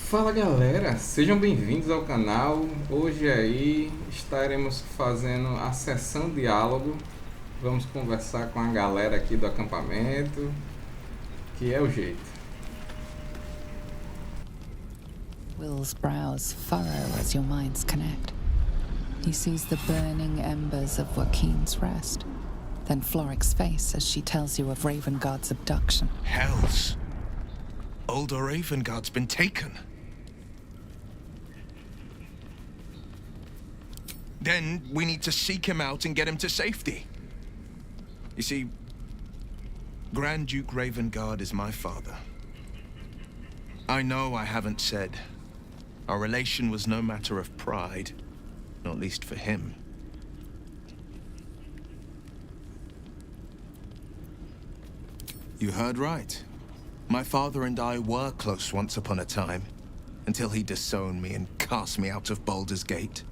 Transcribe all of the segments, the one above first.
Fala galera, sejam bem-vindos ao canal. Hoje aí estaremos fazendo a sessão diálogo. Vamos conversar com a galera aqui do acampamento, que é o jeito. Will's brows furrow as your minds connect. He sees the burning embers of Joaquin's rest, then Floric's face as she tells you of Ravengard's abduction. Hells! Older Ravengard's been taken. Then we need to seek him out and get him to safety. You see, Grand Duke Ravengard is my father. I know I haven't said. Our relation was no matter of pride, not least for him. You heard right. My father and I were close once upon a time, until he disowned me and cast me out of Baldur's Gate.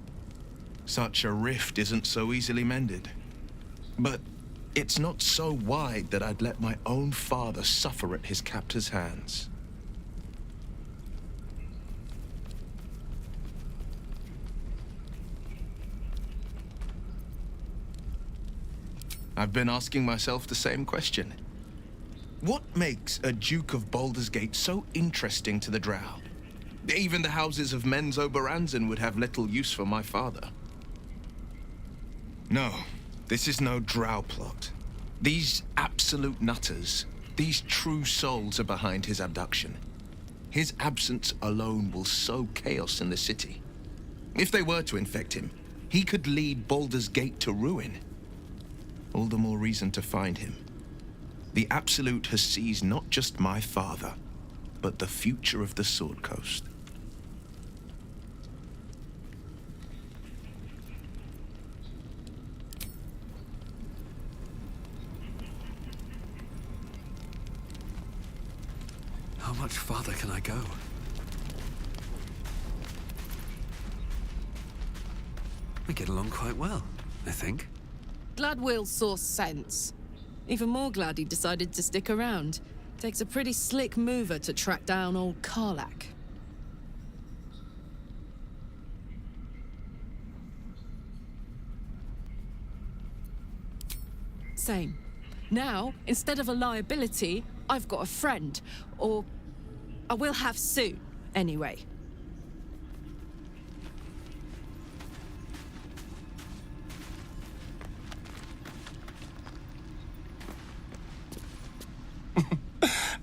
Such a rift isn't so easily mended. But it's not so wide that I'd let my own father suffer at his captor's hands. I've been asking myself the same question. What makes a Duke of Baldur's Gate so interesting to the Drow? Even the houses of Men's Oberanzen would have little use for my father. No, this is no Drow plot. These absolute nutters, these true souls are behind his abduction. His absence alone will sow chaos in the city. If they were to infect him, he could lead Baldur's Gate to ruin. All the more reason to find him. The Absolute has seized not just my father, but the future of the Sword Coast. How much farther can I go? We get along quite well, I think. Glad Will saw sense. Even more glad he decided to stick around. Takes a pretty slick mover to track down old Karlach. Same. Now, instead of a liability, I've got a friend. Or I will have soon, anyway.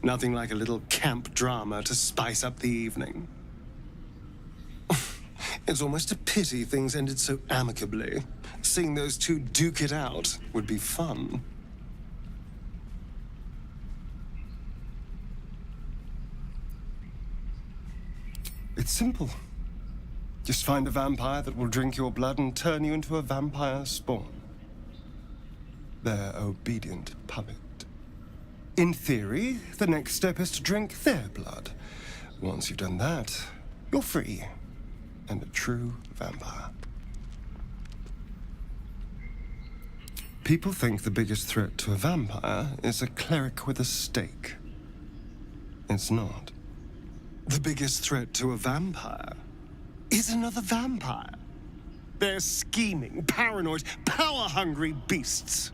Nothing like a little camp drama to spice up the evening. It's almost a pity things ended so amicably. Seeing those two duke it out would be fun. It's simple. Just find a vampire that will drink your blood and turn you into a vampire spawn. Their obedient puppet. In theory, the next step is to drink their blood. Once you've done that, you're free and a true vampire. People think the biggest threat to a vampire is a cleric with a stake. It's not. The biggest threat to a vampire is another vampire. They're scheming, paranoid, power-hungry beasts.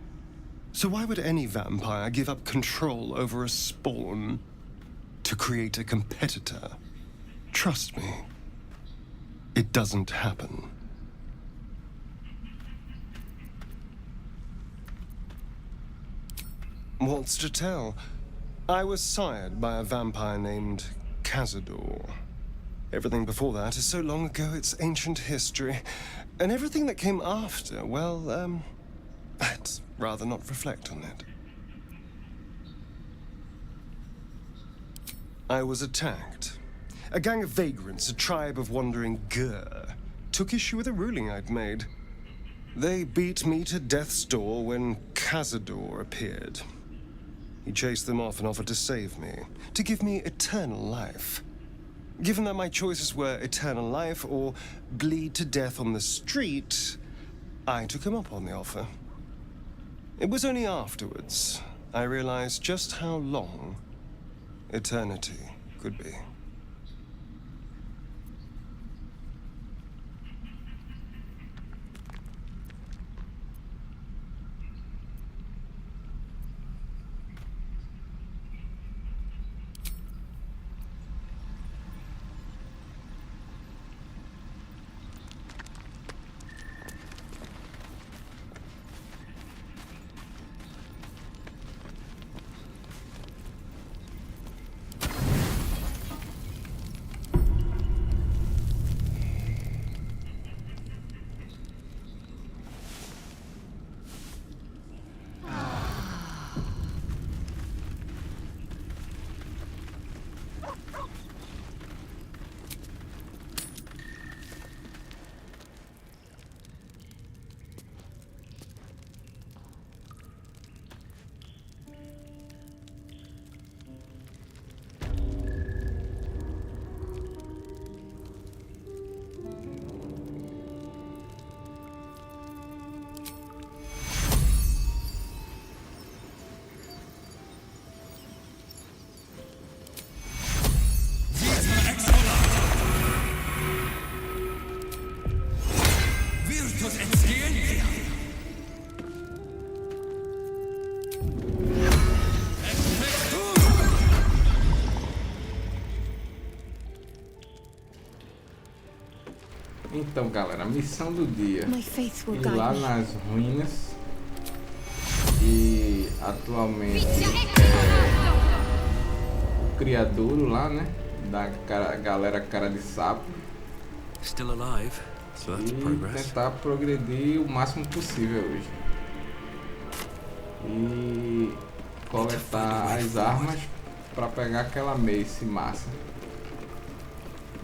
So why would any vampire give up control over a spawn to create a competitor? Trust me, it doesn't happen. What's to tell? I was sired by a vampire named Cazador. Everything before that is so long ago it's ancient history. And everything that came after, well, I'd rather not reflect on it. I was attacked. A gang of vagrants, a tribe of wandering Gur, took issue with a ruling I'd made. They beat me to death's door when Cazador appeared. He chased them off and offered to save me, to give me eternal life. Given that my choices were eternal life or bleed to death on the street, I took him up on the offer. It was only afterwards I realized just how long eternity could be. Então, galera, a missão do dia. My faith will Ir guide lá me. nas ruínas. E atualmente o criadouro lá, né? Da galera cara de sapo. Still alive, so that's E progress. tentar progredir o máximo possível hoje. E coletar as armas para pegar aquela mace massa.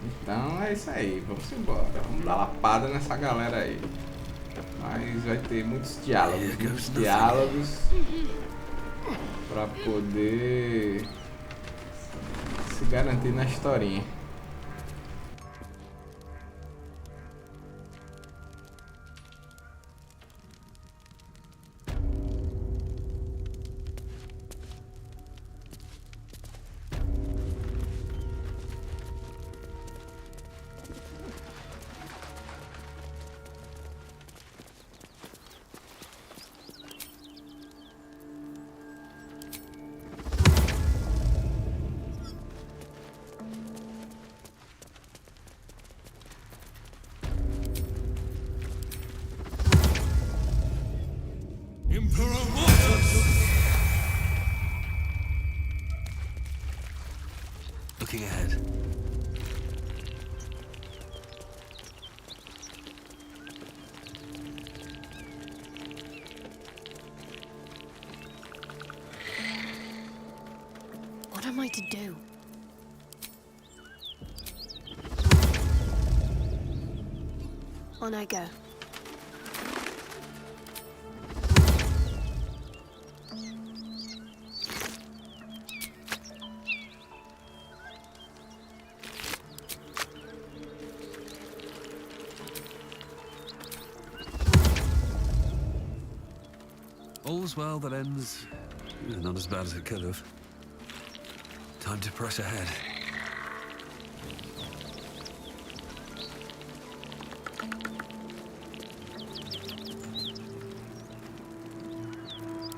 Então é isso aí, vamos embora. Vamos dar lapada nessa galera aí. Mas vai ter muitos diálogos para poder se garantir na historinha. Looking ahead. What am I to do? On I go. All's well that ends not as bad as it could have. Time to press ahead.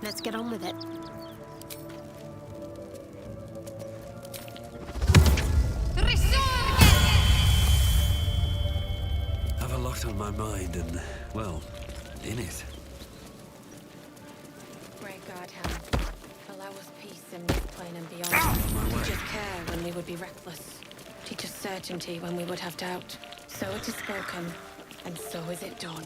Let's get on with it. Have a lot on my mind and, well, in it. Great God, Helen. Allow us peace in this plane and beyond. Teach us care when we would be reckless. Teach us certainty when we would have doubt. So it is spoken, and so is it done.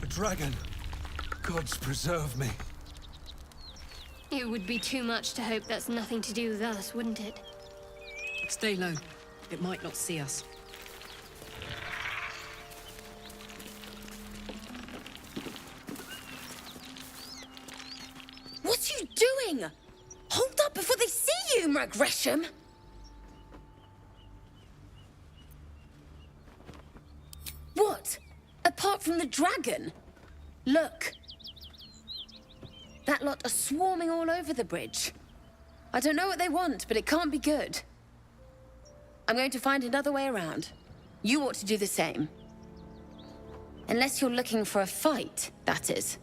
A dragon! Gods preserve me. It would be too much to hope that's nothing to do with us, wouldn't it? Stay low. It might not see us. What are you doing? Hold up before they see you, Mag Gresham! What? Apart from the dragon? Look. That lot are swarming all over the bridge. I don't know what they want, but it can't be good. I'm going to find another way around. You ought to do the same. Unless you're looking for a fight, that is.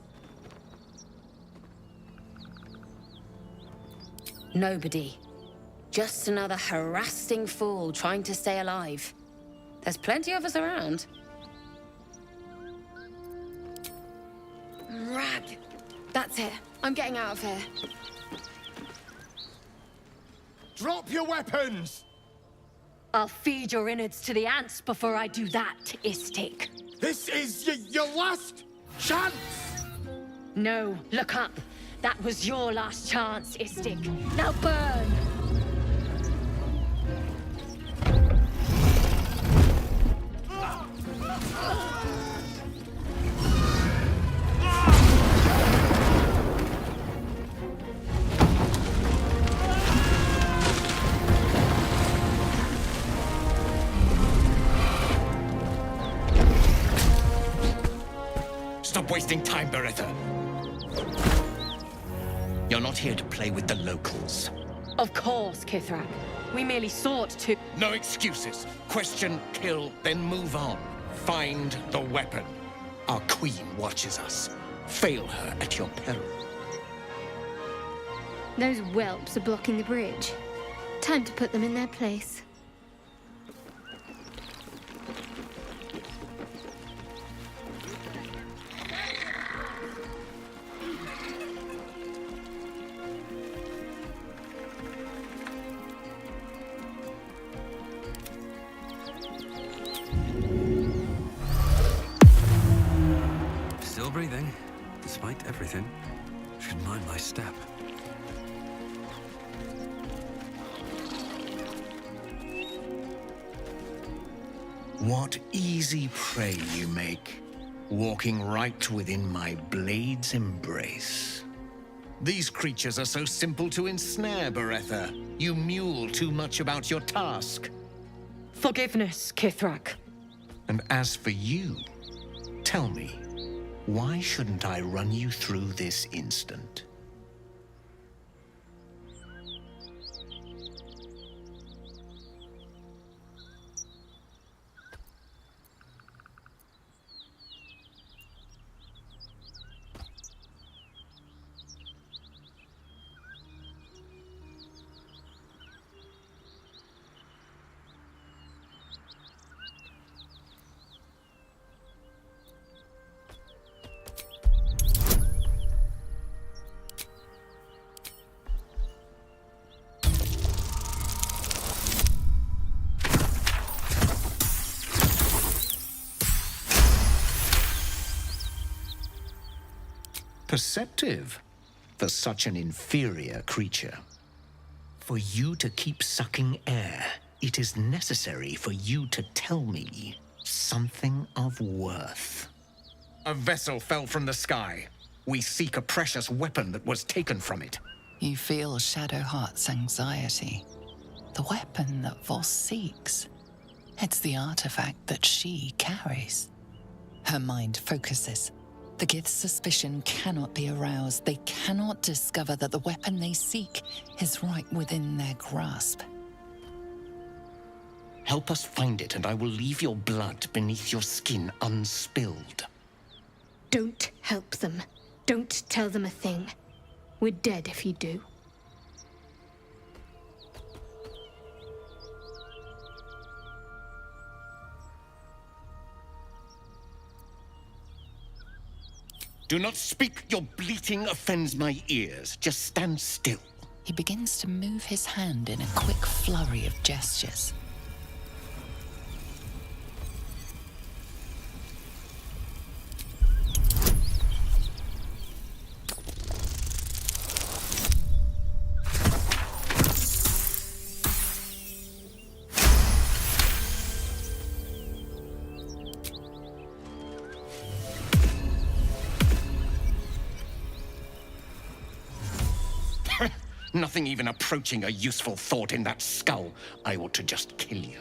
Nobody. Just another harassing fool trying to stay alive. There's plenty of us around. Rag. That's it. I'm getting out of here. Drop your weapons! I'll feed your innards to the ants before I do that, Istik. This is your last chance! No, look up. That was your last chance, Istik. Now burn! Stop wasting time, Beretta. You're not here to play with the locals. Of course, Kithrak. We merely sought to... No excuses. Question, kill, then move on. Find the weapon. Our queen watches us. Fail her at your peril. Those whelps are blocking the bridge. Time to put them in their place. Still breathing, despite everything. Should mind my step. What easy prey you make, walking right within my blade's embrace. These creatures are so simple to ensnare, Beretha. You mule too much about your task. Forgiveness, Kithrak. And as for you, tell me, why shouldn't I run you through this instant? Perceptive for such an inferior creature. For you to keep sucking air, it is necessary for you to tell me something of worth. A vessel fell from the sky. We seek a precious weapon that was taken from it. You feel Shadowheart's anxiety. The weapon that Voss seeks. It's the artifact that she carries. Her mind focuses. The Gith's suspicion cannot be aroused. They cannot discover that the weapon they seek is right within their grasp. Help us find it, and I will leave your blood beneath your skin unspilled. Don't help them. Don't tell them a thing. We're dead if you do. Do not speak. Your bleating offends my ears. Just stand still. He begins to move his hand in a quick flurry of gestures. Nothing even approaching a useful thought in that skull. I ought to just kill you.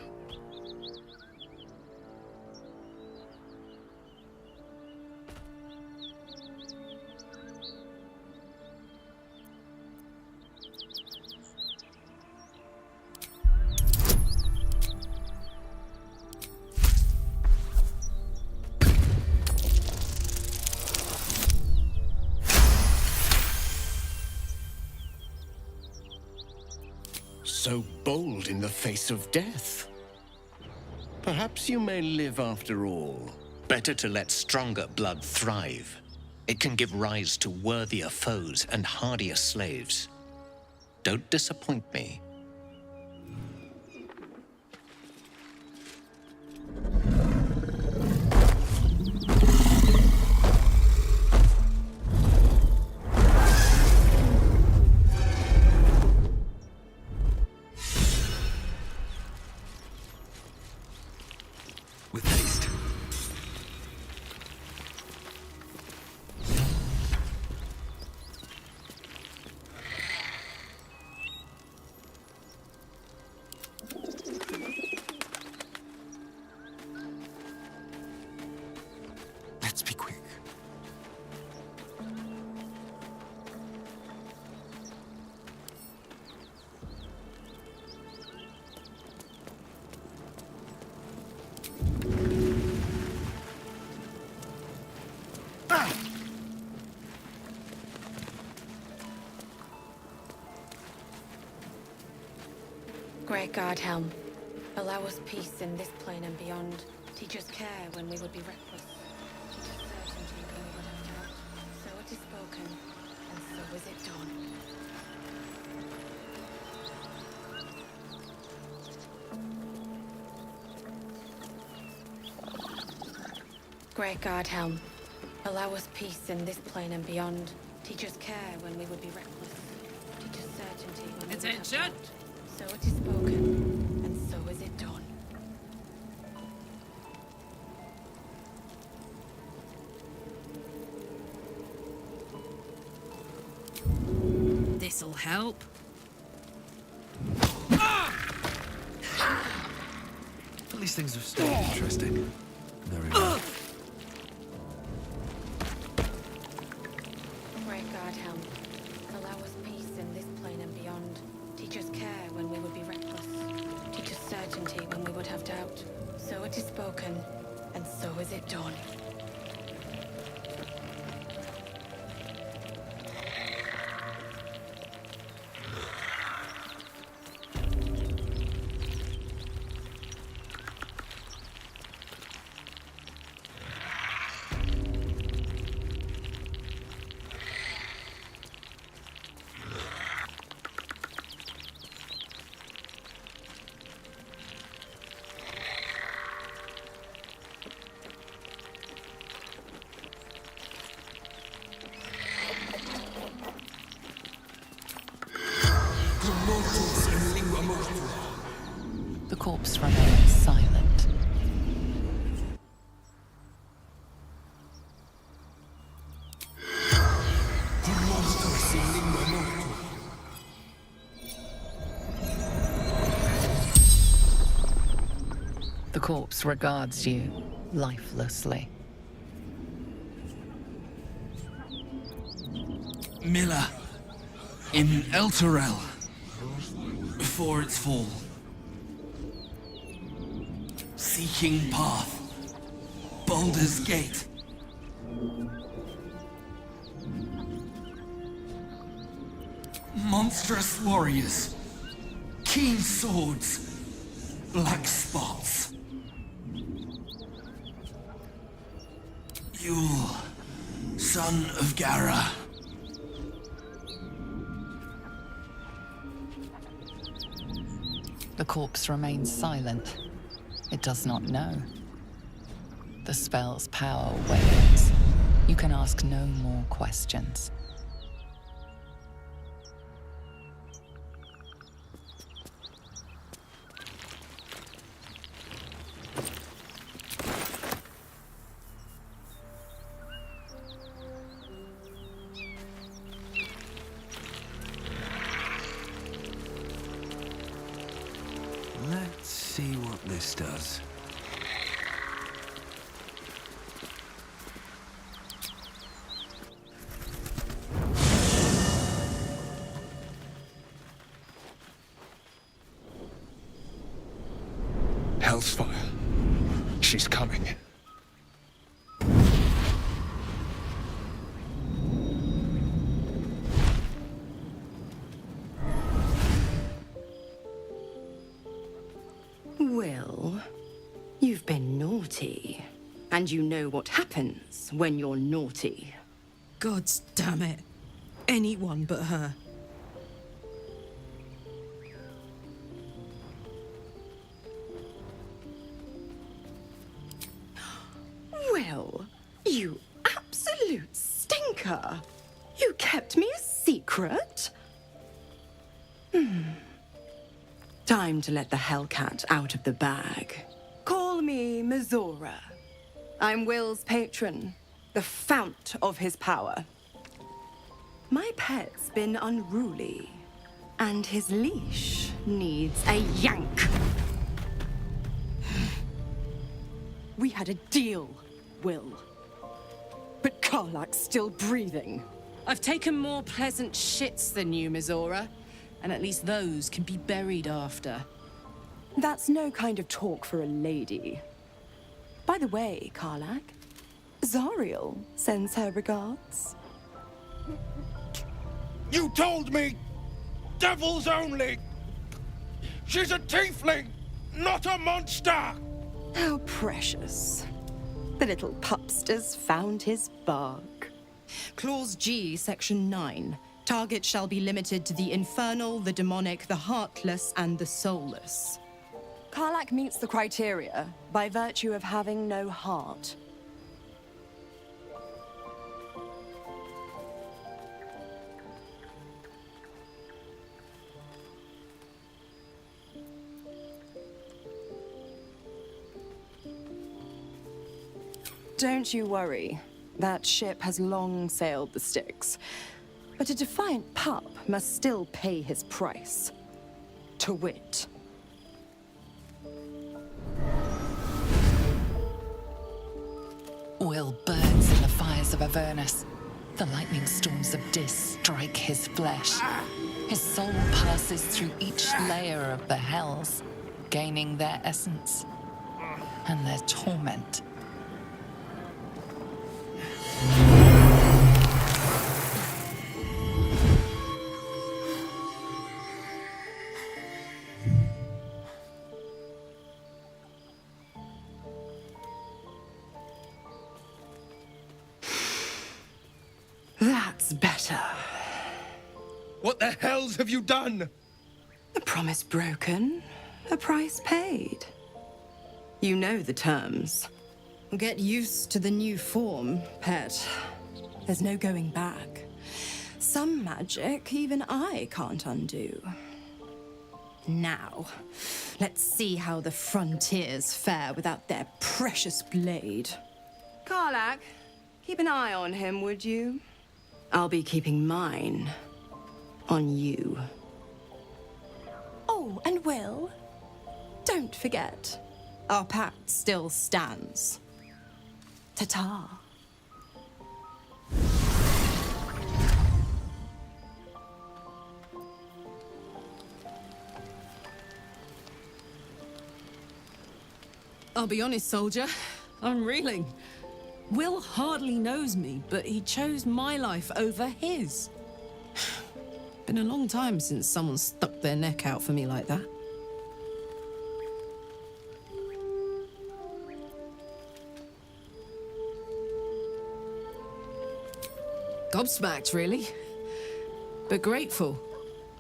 So bold in the face of death. Perhaps you may live after all. Better to let stronger blood thrive. It can give rise to worthier foes and hardier slaves. Don't disappoint me. With haste. Great God, Helm. Allow us peace in this plane and beyond. Teach us care when we would be reckless. Teach us certainty when we would have doubt. So it is spoken, and so is it done. Great God, Helm. Allow us peace in this plane and beyond. Teach us care when we would be reckless. Teach us certainty when we would have doubt. So it is spoken, and so is it done. This'll help. At least things have stayed interesting. Very well. Great God, Helm. Allow us peace in this plane and beyond. Teach us care when we would be reckless. Teach us certainty when we would have doubt. So it is spoken, and so is it done. The corpse remains silent. The corpse regards you lifelessly. Miller, in Elturel, before its fall. Seeking path, Baldur's Gate. Monstrous warriors, keen swords, black spots. Yule, son of Gara. The corpse remains silent. It does not know. The spell's power wanes. You can ask no more questions. Let's see what this does. Hell's fire. She's coming. Well, you've been naughty. And you know what happens when you're naughty. Gods damn it. Anyone but her. Well, you absolute stinker. You kept me a secret? Time to let the Hellcat out of the bag. Call me Mizora. I'm Will's patron, the fount of his power. My pet's been unruly, and his leash needs a yank. We had a deal, Will. But Karlak's still breathing. I've taken more pleasant shits than you, Mizora. And at least those can be buried after. That's no kind of talk for a lady. By the way, Karlak, Zariel sends her regards. You told me! Devils only! She's a tiefling, not a monster! How precious. The little pupster's found his bark. Clause G, Section 9. Target shall be limited to the infernal, the demonic, the heartless, and the soulless. Karlak meets the criteria by virtue of having no heart. Don't you worry. That ship has long sailed the Styx. But a defiant pup must still pay his price. To wit. Will burns in the fires of Avernus. The lightning storms of Dis strike his flesh. His soul passes through each layer of the hells, gaining their essence and their torment. That's better. What the hells have you done? A promise broken, a price paid. You know the terms. Get used to the new form, pet. There's no going back. Some magic even I can't undo. Now, let's see how the frontiers fare without their precious blade. Karlak, keep an eye on him, would you? I'll be keeping mine on you. Oh, and Will, don't forget, our pact still stands. Ta-ta. I'll be honest, soldier. I'm reeling. Will hardly knows me, but he chose my life over his. Been a long time since someone stuck their neck out for me like that. Gobsmacked, really. But grateful.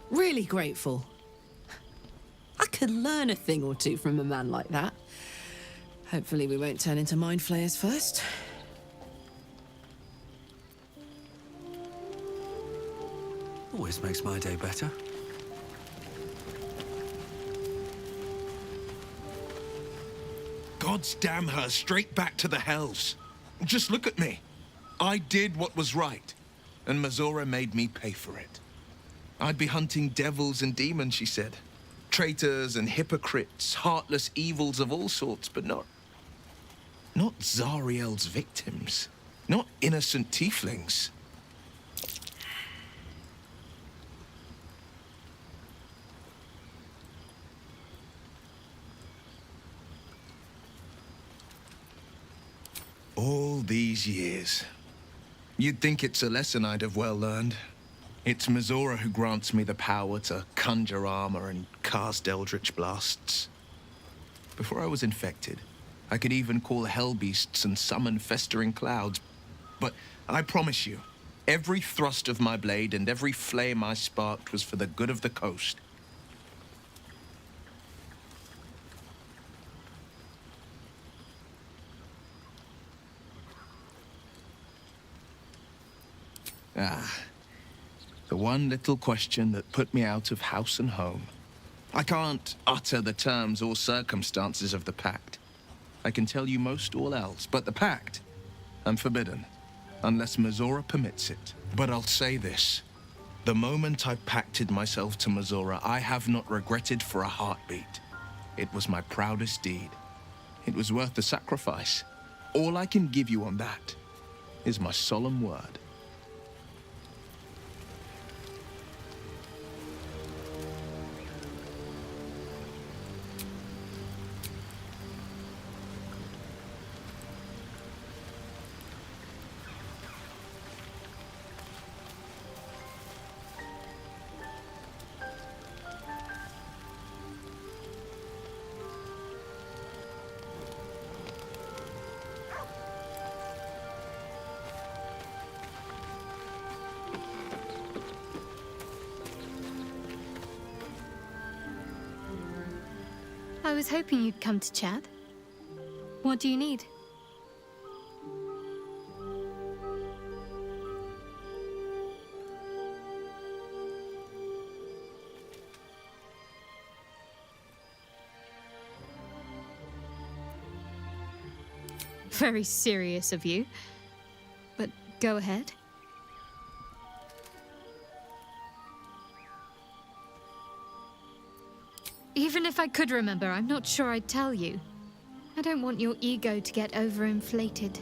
Really grateful. I could learn a thing or two from a man like that. Hopefully we won't turn into mind flayers first. Always makes my day better. God's damn her straight back to the hells. Just look at me. I did what was right, and Mazora made me pay for it. I'd be hunting devils and demons, she said. Traitors and hypocrites, heartless evils of all sorts, but not Zariel's victims. Not innocent tieflings. All these years. You'd think it's a lesson I'd have well learned. It's Mazora who grants me the power to conjure armor and cast eldritch blasts. Before I was infected, I could even call hell beasts and summon festering clouds. But I promise you, every thrust of my blade and every flame I sparked was for the good of the coast. The one little question that put me out of house and home. I can't utter the terms or circumstances of the pact. I can tell you most all else, but the pact, I'm forbidden, unless Mazora permits it. But I'll say this. The moment I pacted myself to Mazora, I have not regretted for a heartbeat. It was my proudest deed. It was worth the sacrifice. All I can give you on that is my solemn word. I was hoping you'd come to chat. What do you need? Very serious of you. But go ahead. Even if I could remember, I'm not sure I'd tell you. I don't want your ego to get overinflated.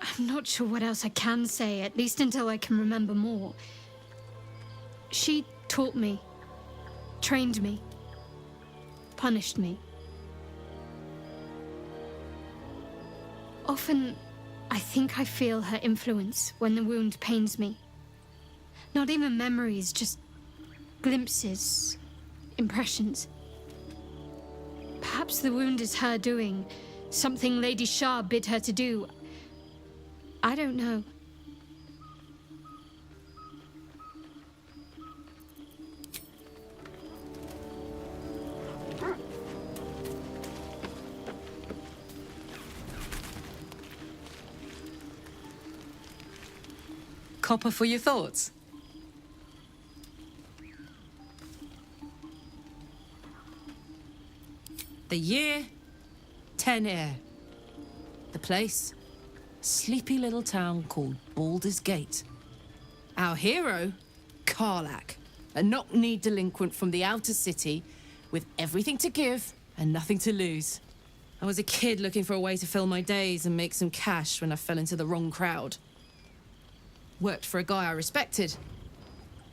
I'm not sure what else I can say, at least until I can remember more. She taught me, trained me, punished me. Often, I think I feel her influence when the wound pains me. Not even memories, just glimpses, impressions. Perhaps the wound is her doing, something Lady Shah bid her to do. I don't know. Copper for your thoughts. The year, 10 air. The place, sleepy little town called Baldur's Gate. Our hero, Karlach, a knock-kneed delinquent from the outer city with everything to give and nothing to lose. I was a kid looking for a way to fill my days and make some cash when I fell into the wrong crowd. Worked for a guy I respected.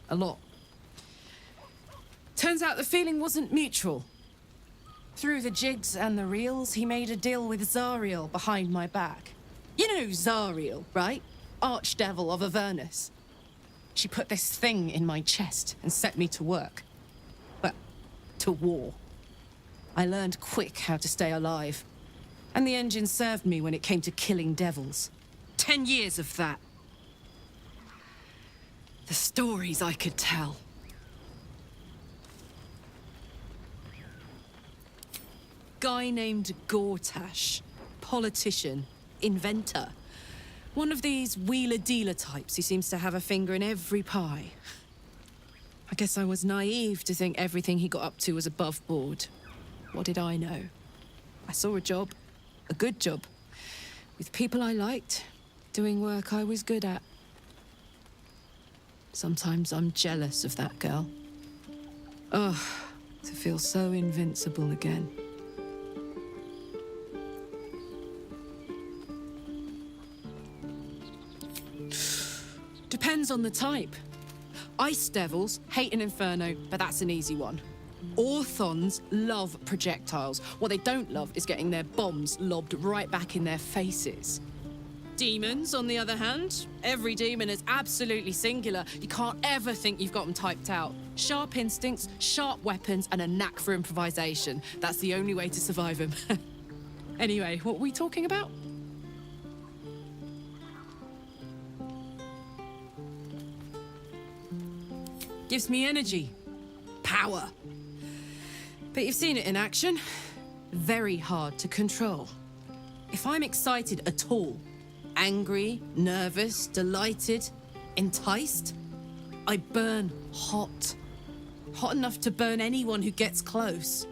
A lot. Turns out the feeling wasn't mutual. Through the jigs and the reels, he made a deal with Zariel behind my back. You know Zariel, right? Archdevil of Avernus. She put this thing in my chest and set me to work. Well, to war. I learned quick how to stay alive. And the engine served me when it came to killing devils. 10 years of that. The stories I could tell. Guy named Gortash. Politician. Inventor. One of these wheeler-dealer types who seems to have a finger in every pie. I guess I was naive to think everything he got up to was above board. What did I know? I saw a job. A good job. With people I liked. Doing work I was good at. Sometimes I'm jealous of that girl. Ugh, to feel so invincible again. Depends on the type. Ice devils hate an inferno, but that's an easy one. Orthons love projectiles. What they don't love is getting their bombs lobbed right back in their faces. Demons, on the other hand, every demon is absolutely singular. You can't ever think you've got them typed out. Sharp instincts, sharp weapons, and a knack for improvisation. That's the only way to survive them. Anyway, what were we talking about? Gives me energy. Power. But you've seen it in action. Very hard to control. If I'm excited at all, angry, nervous, delighted, enticed, I burn hot. Hot enough to burn anyone who gets close.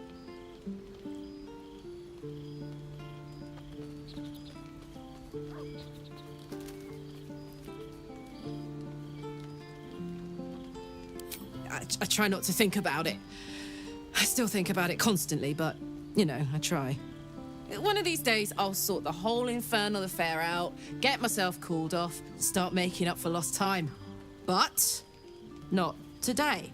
I try not to think about it. I still think about it constantly, but, you know, I try. One of these days, I'll sort the whole infernal affair out, get myself cooled off, start making up for lost time. But not today.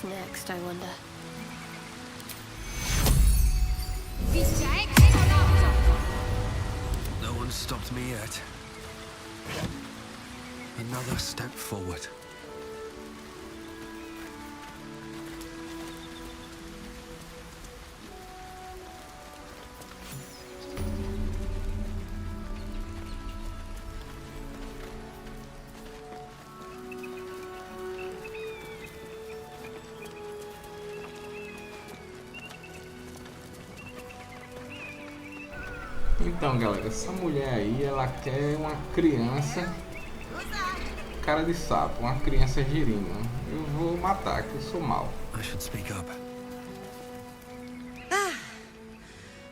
What's next, I wonder? No one stopped me yet. Another step forward. Então, galera, essa mulher aí, ela quer uma criança cara de sapo, uma criança girina. Eu vou matar, que eu sou mau. I should speak up.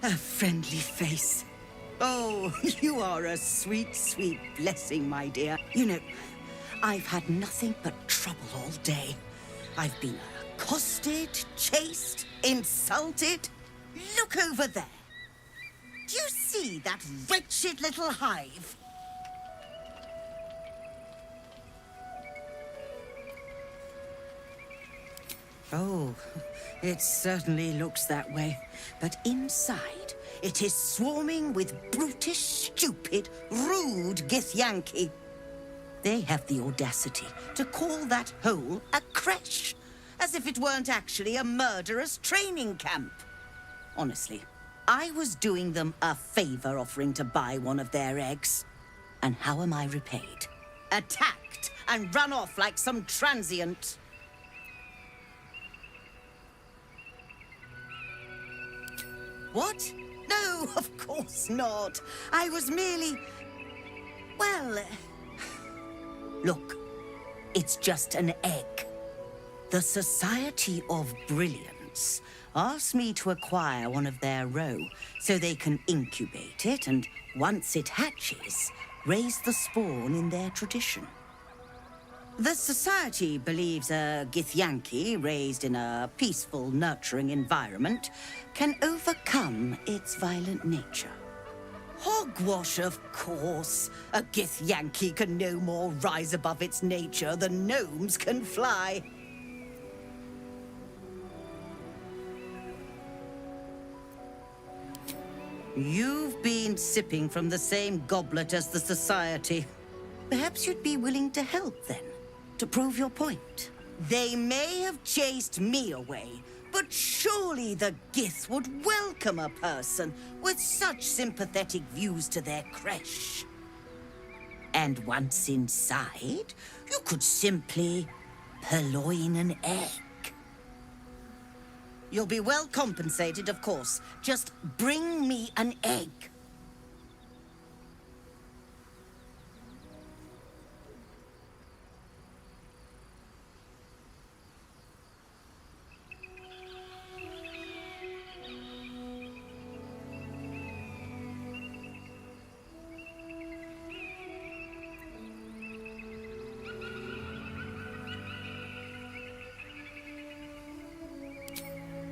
A friendly face. Oh, you are a sweet, sweet blessing, my dear. You know, I've had nothing but trouble all day. I've been accosted, chased, insulted. Look over there. Do you see that wretched little hive? Oh, it certainly looks that way. But inside, it is swarming with brutish, stupid, rude Githyanki. They have the audacity to call that hole a creche, as if it weren't actually a murderous training camp. Honestly, I was doing them a favor offering to buy one of their eggs. And how am I repaid? Attacked and run off like some transient. What? No, of course not. I was merely... well... Look, it's just an egg. The Society of Brilliance asked me to acquire one of their roe so they can incubate it and, once it hatches, raise the spawn in their tradition. The Society believes a Githyanki raised in a peaceful, nurturing environment can overcome its violent nature. Hogwash, of course. A Githyanki can no more rise above its nature than gnomes can fly. You've been sipping from the same goblet as the Society. Perhaps you'd be willing to help, then, to prove your point. They may have chased me away, but surely the Gith would welcome a person with such sympathetic views to their creche. And once inside, you could simply purloin an egg. You'll be well compensated, of course. Just bring me an egg.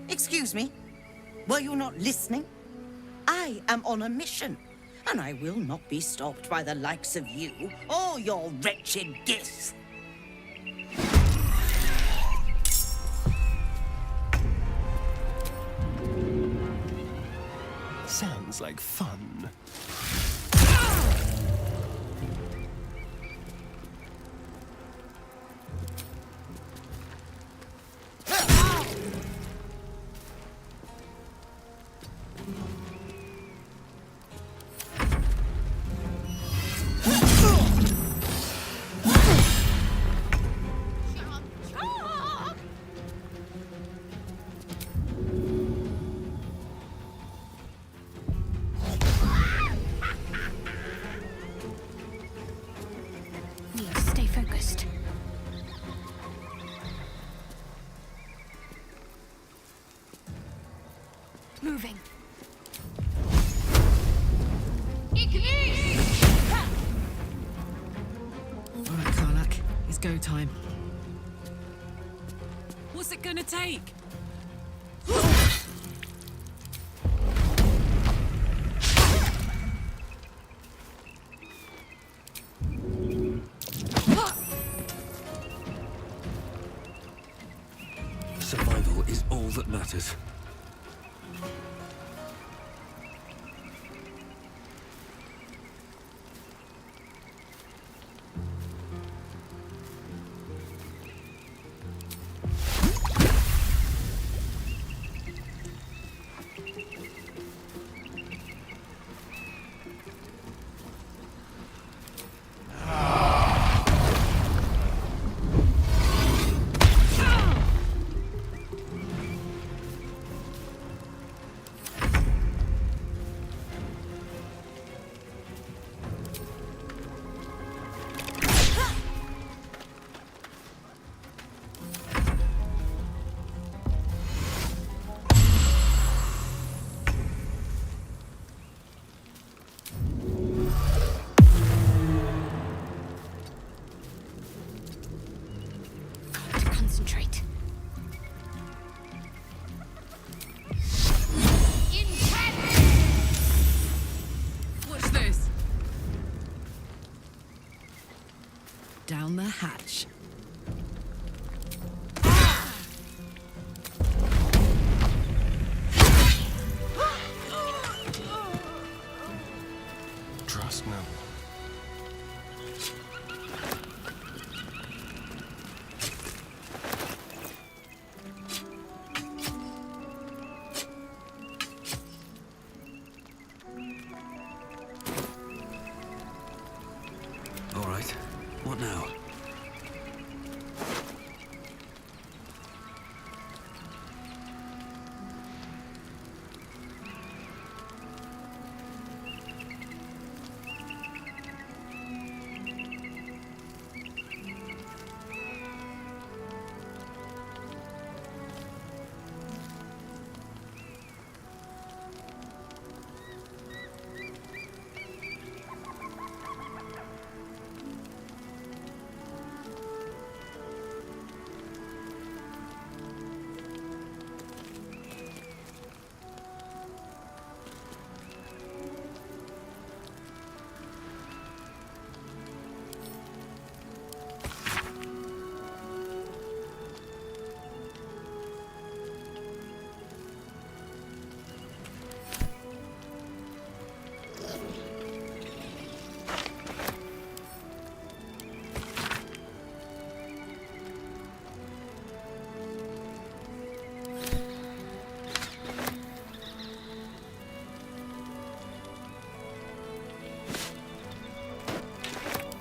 Excuse me, were you not listening? I am on a mission, and I will not be stopped by the likes of you or your wretched Gith. Sounds like fun. Moving. All right, Karlak, it's go time. What's it gonna take? matters. Concentrate. Watch this. Down the hatch. Trust no one. All right. What now?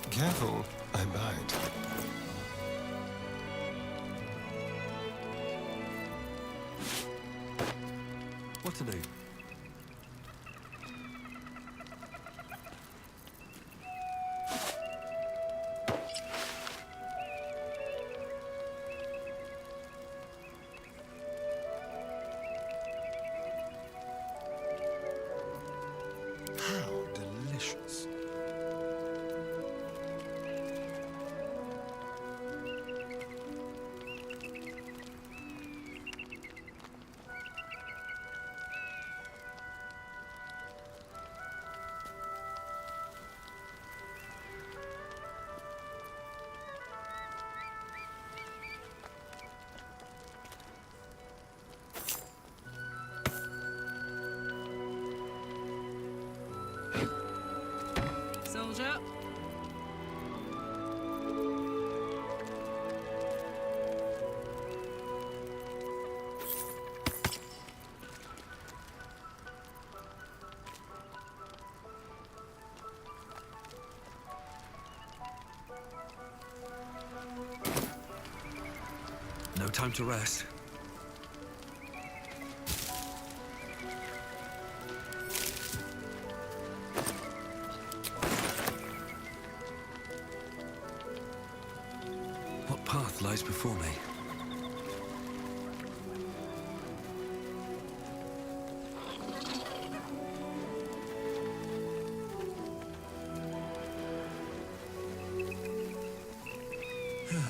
Careful, I bite. What to do? How delicious. Soldier. No time to rest. What path lies before me?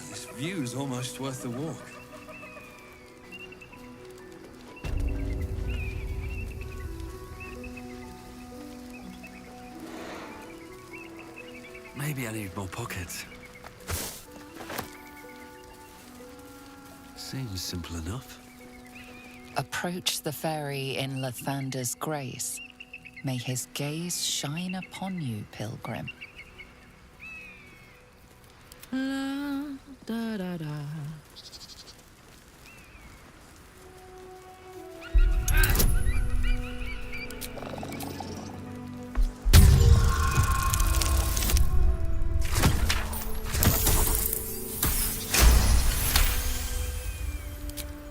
This view's almost worth the walk. Maybe I need more pockets. Seems simple enough. Approach the fairy in Lathander's grace. May his gaze shine upon you, pilgrim. La, da, da, da.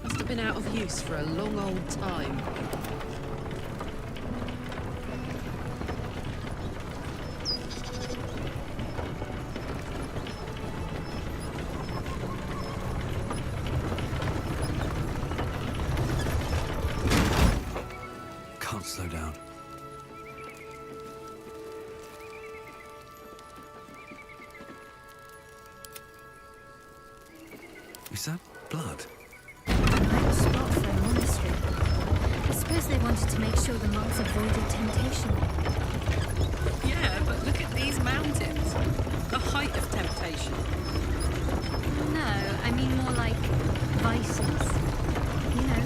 Must have been out of use for a long old time. Can't slow down. Is that blood? Nice spot for a monastery. I suppose they wanted to make sure the monks avoided temptation. Yeah, but look at these mountains. The height of temptation. No, I mean more like vices. You know,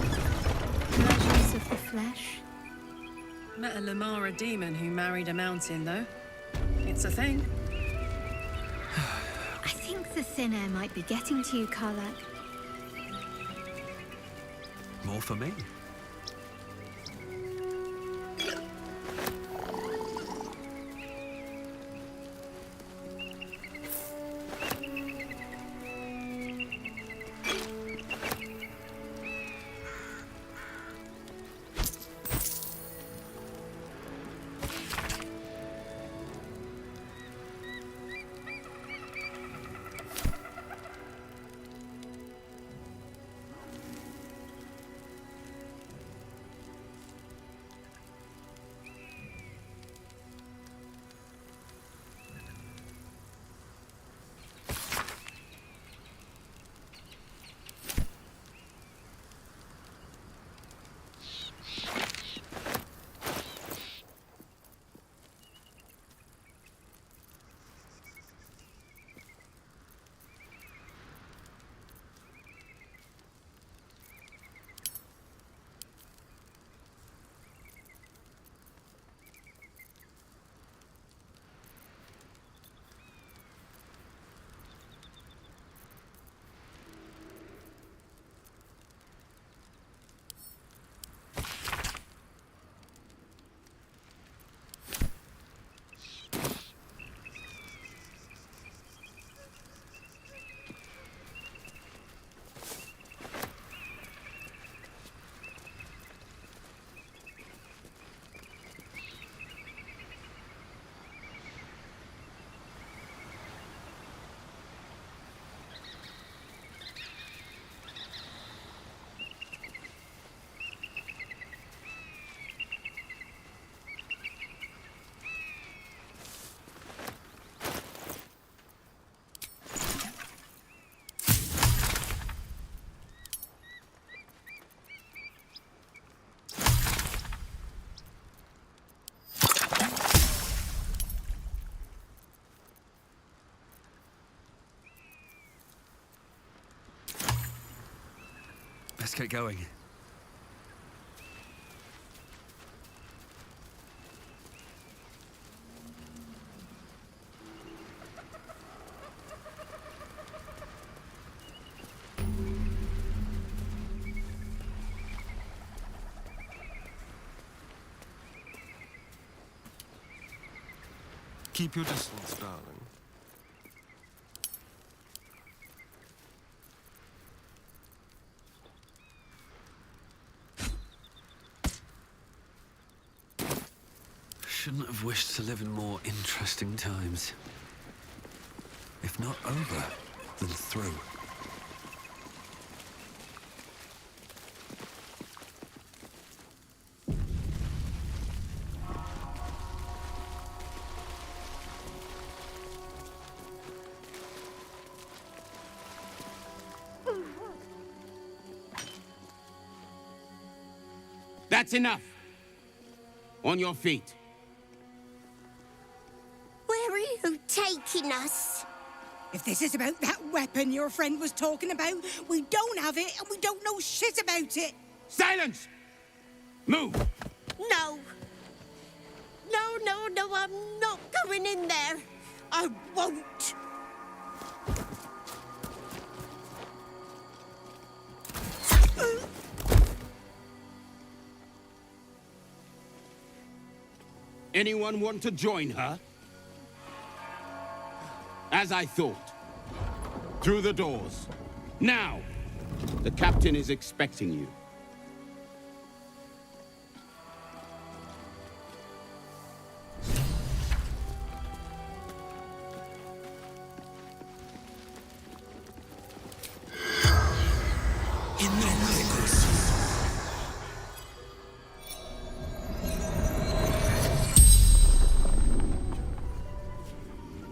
pleasures of the flesh. Met a Lamara demon who married a mountain, though. It's a thing. I think the thin air might be getting to you, Karlak. More for me. Let's get going. Keep your distance, darling. Shouldn't have wished to live in more interesting times. If not over, then through. That's enough. On your feet. Where are you taking us? If this is about that weapon your friend was talking about, we don't have it and we don't know shit about it. Silence! Move! No. No, I'm not going in there. I won't. Anyone want to join her? As I thought. Through the doors. Now! The captain is expecting you.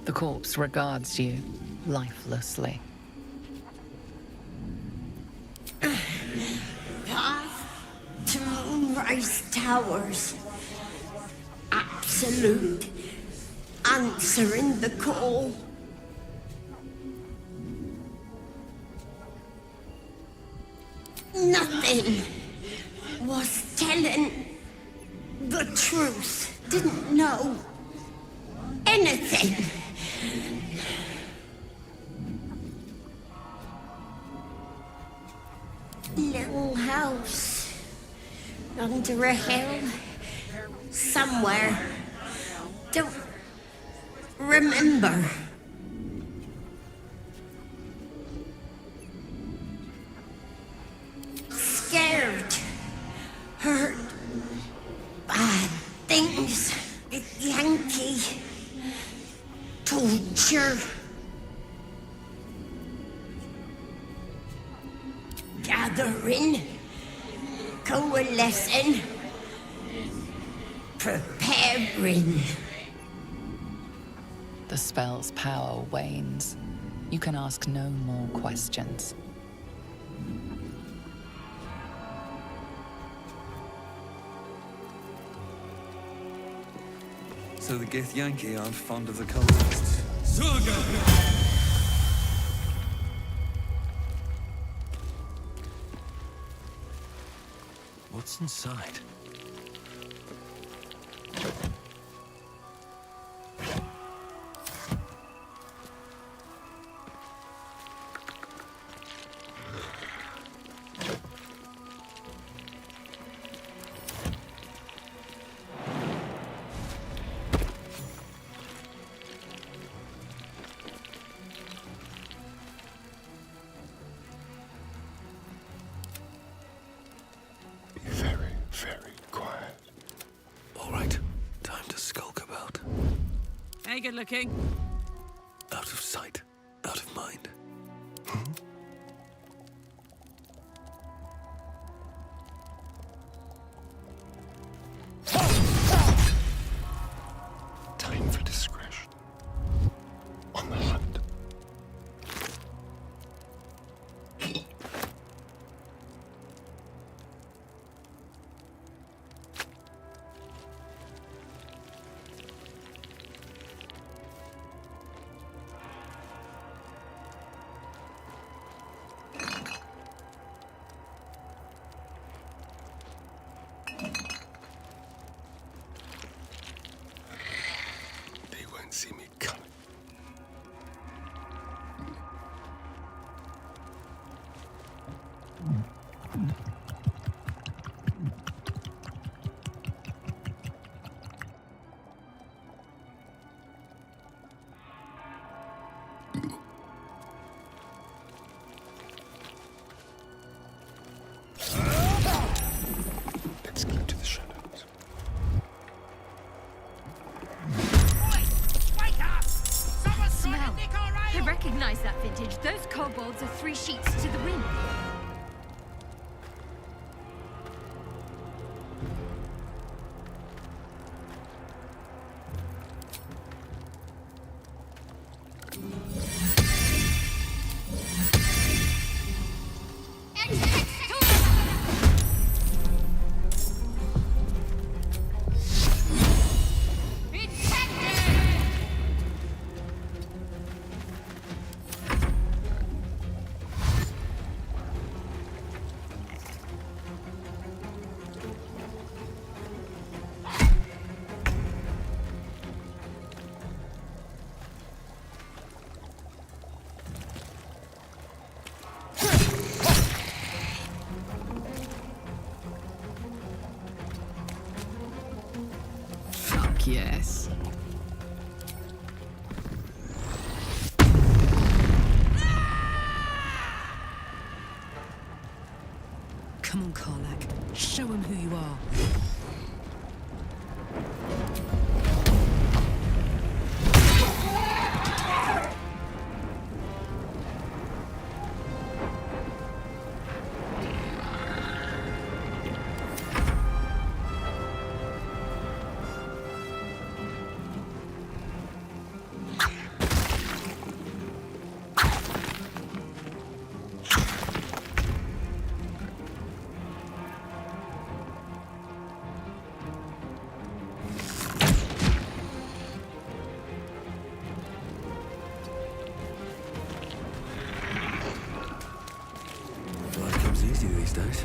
The corpse regards you lifelessly. Path to Moonrise Towers. Absolute. Answering the call. Nothing was telling the truth. Didn't know anything. Little house under a hill somewhere. Don't remember. Scared. Heard bad things. Yankee. Torture. Gathering. Coalescing. Preparing. The spell's power wanes. You can ask no more questions. So the Githyanki aren't fond of the colonists. Saga! What's inside? Hey, good looking. Out of sight, out of mind. Time for discretion. On the hunt. See me coming. Let's go to the shadows. I recognize that vintage. Those kobolds are 3 sheets to the wind. yes. Come on, Karlak. Show him who you are. Life comes easy these days.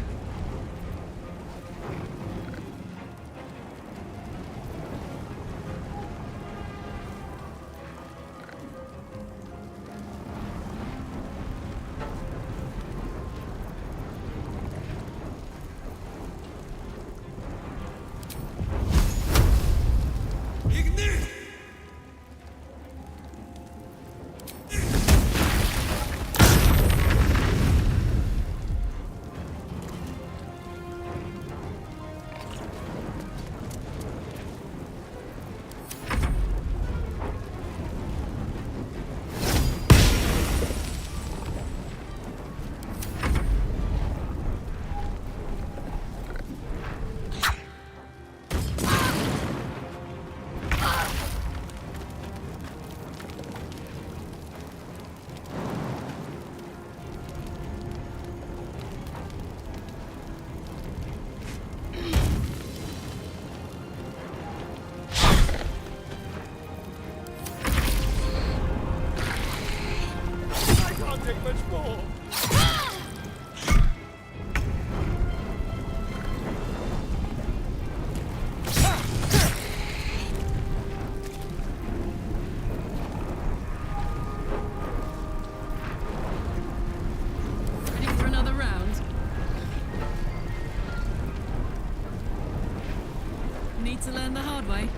Ready for another round? Need to learn the hard way.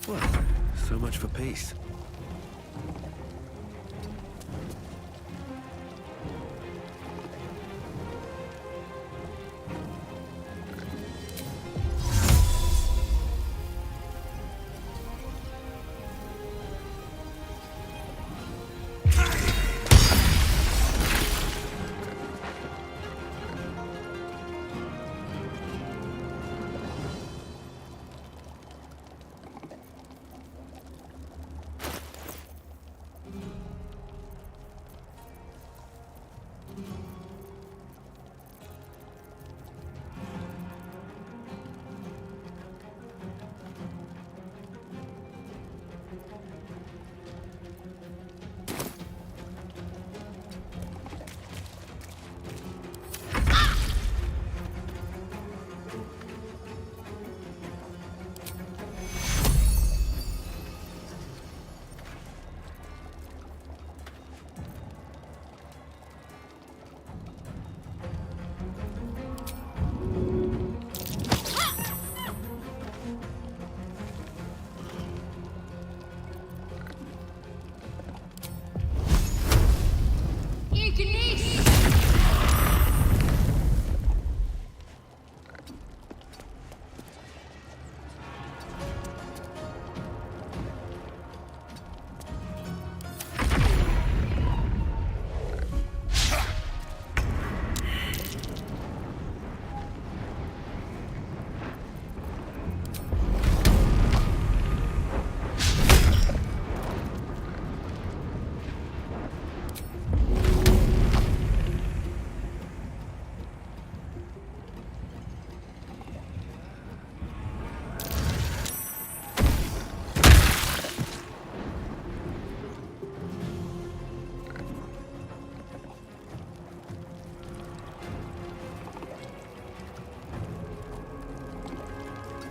Well, so much for peace.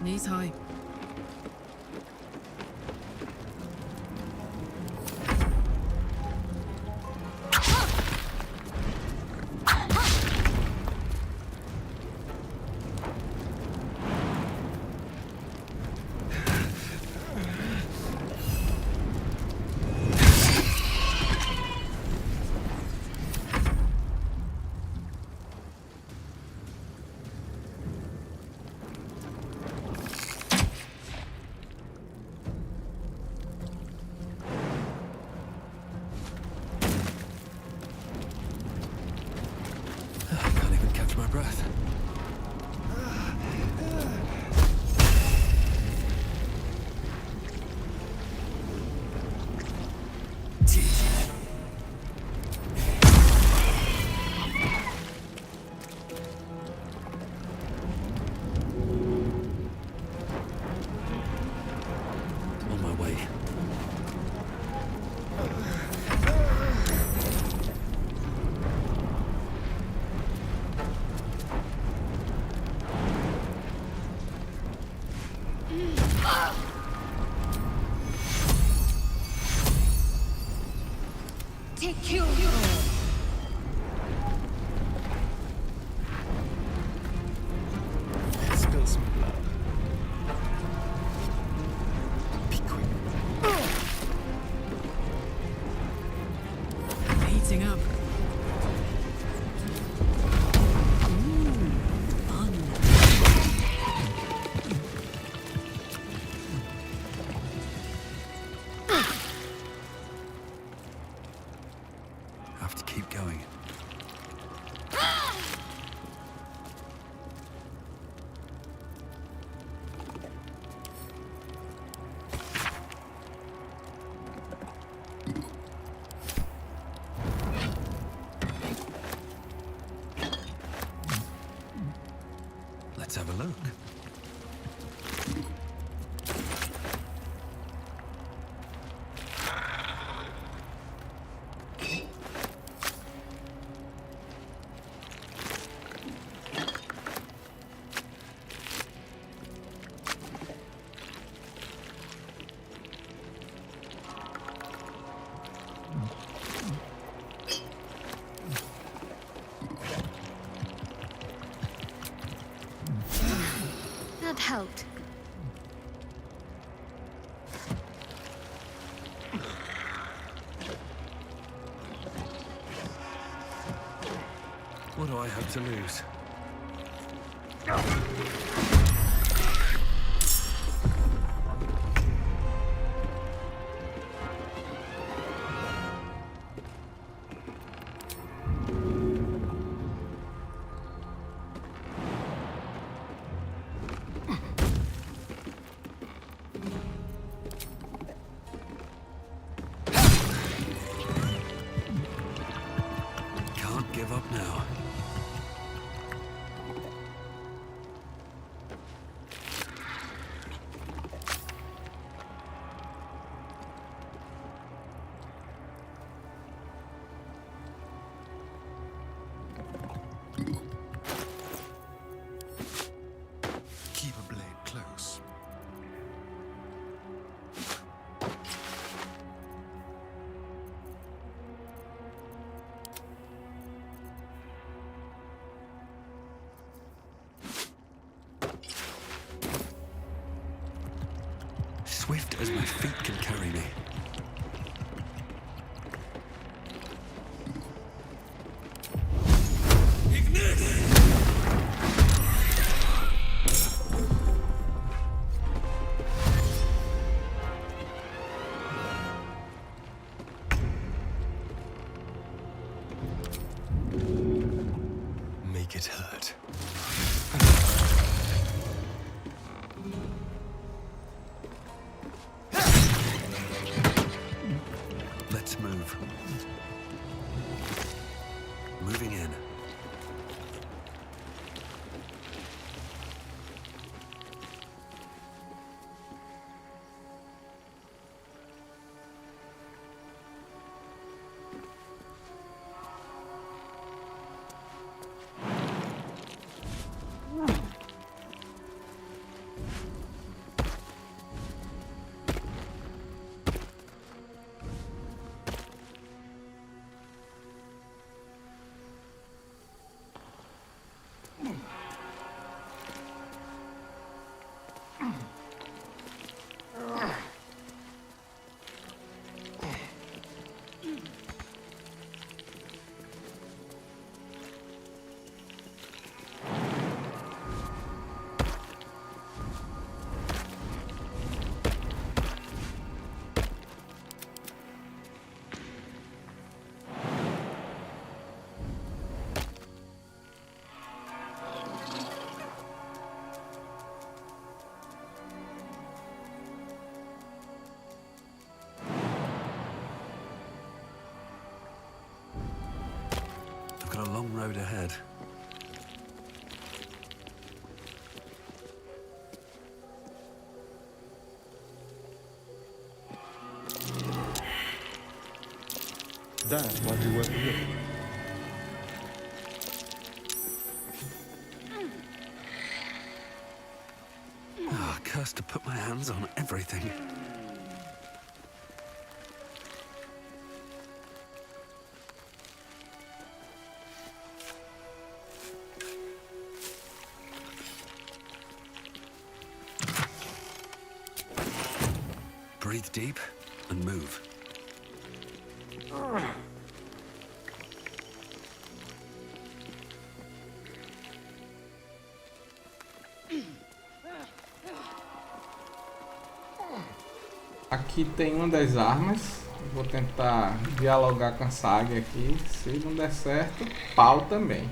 Knees high. My breath. On my way. Take you. Spill some blood. Be quick. Heating up. Have to keep going. Let's have a look. That helped. What do I have to lose? Can't give up now. Keep a blade close. Swift as my feet can carry me. Make it hurt. That might be worth a look. Ah, cursed to put my hands on everything. Breathe deep and move. Aqui tem uma das armas. Vou tentar dialogar com essa águia aqui. Se não der certo, pau também.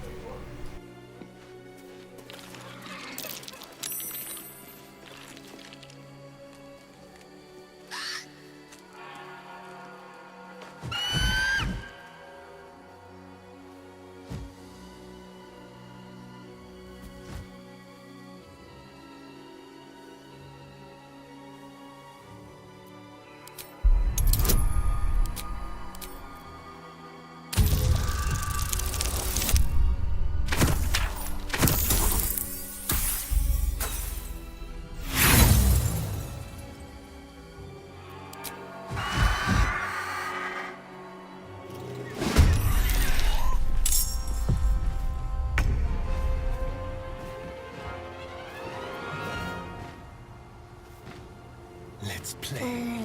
Let's play.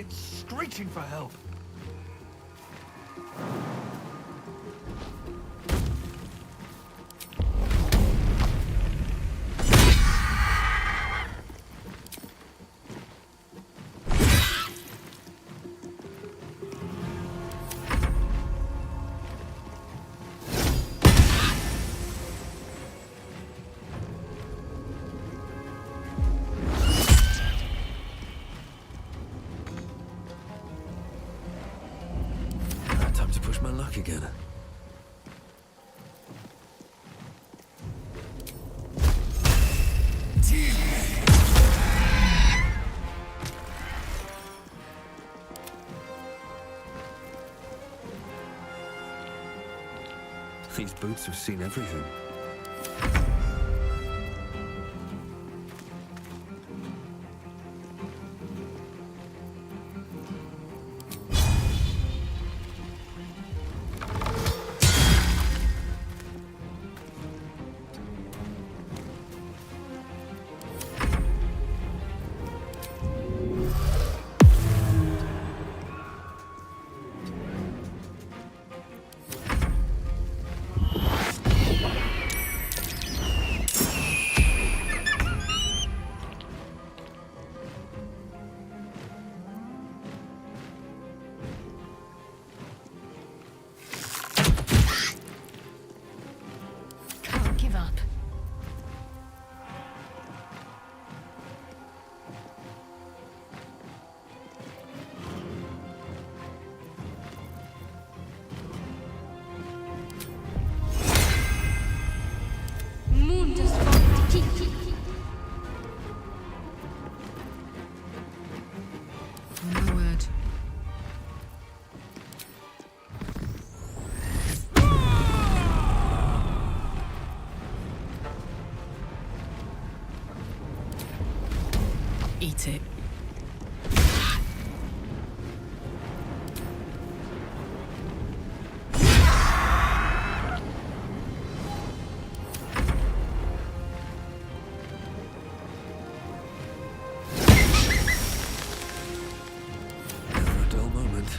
Screeching for help. Time to push my luck again. These boots have seen everything. get it. Never a dull moment.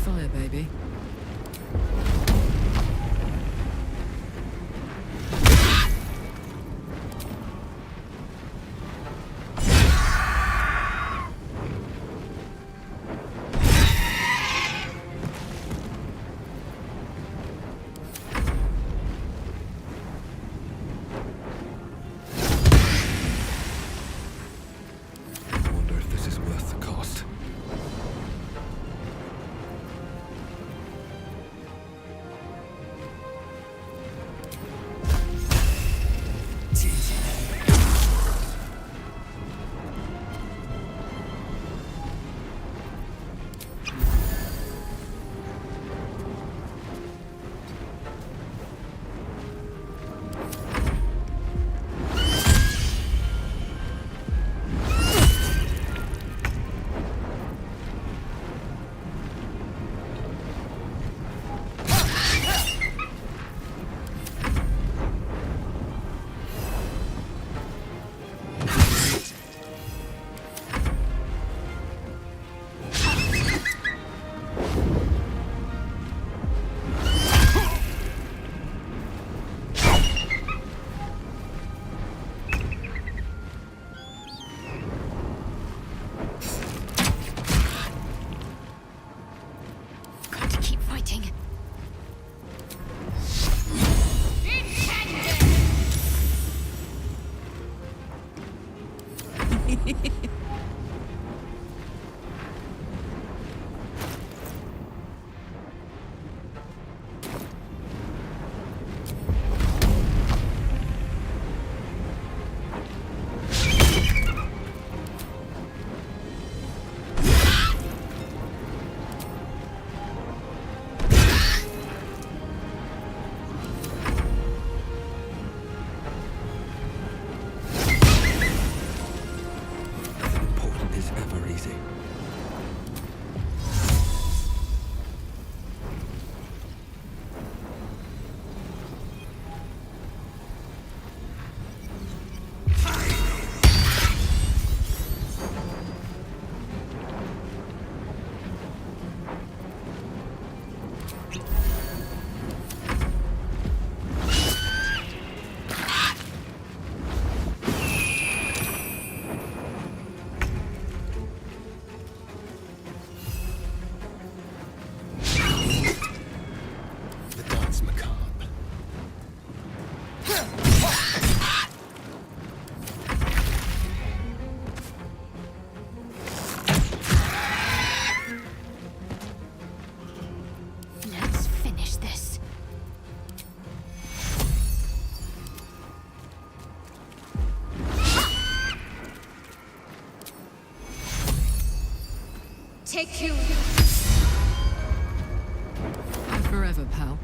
fire, baby. I wonder if this is worth the cost. Got to keep fighting. Nothing important is ever easy. The dance macabre. Let's finish this. Take you. Fight forever, pal.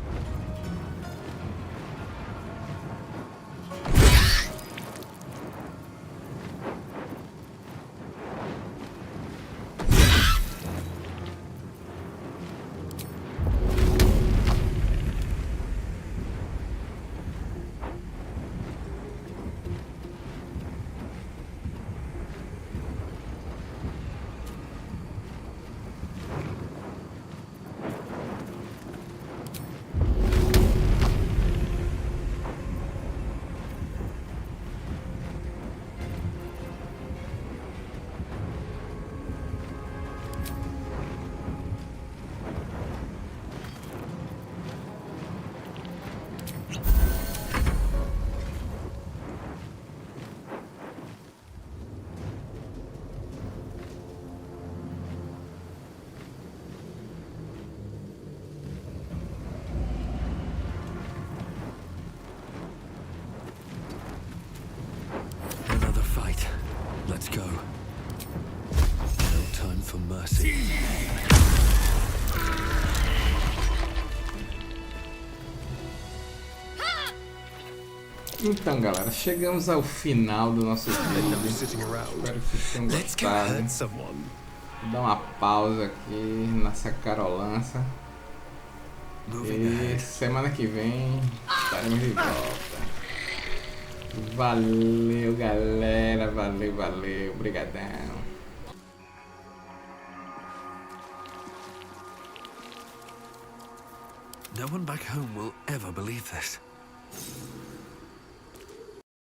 Another fight. Let's go. No time for mercy. Então, galera, chegamos ao final do nosso vídeo. Espero que vocês tenham gostado. Vou dar uma pausa aqui nessa carolança. E semana que vem estaremos de volta. Valeu, galera. Valeu. Obrigadão. No one back home will ever believe this.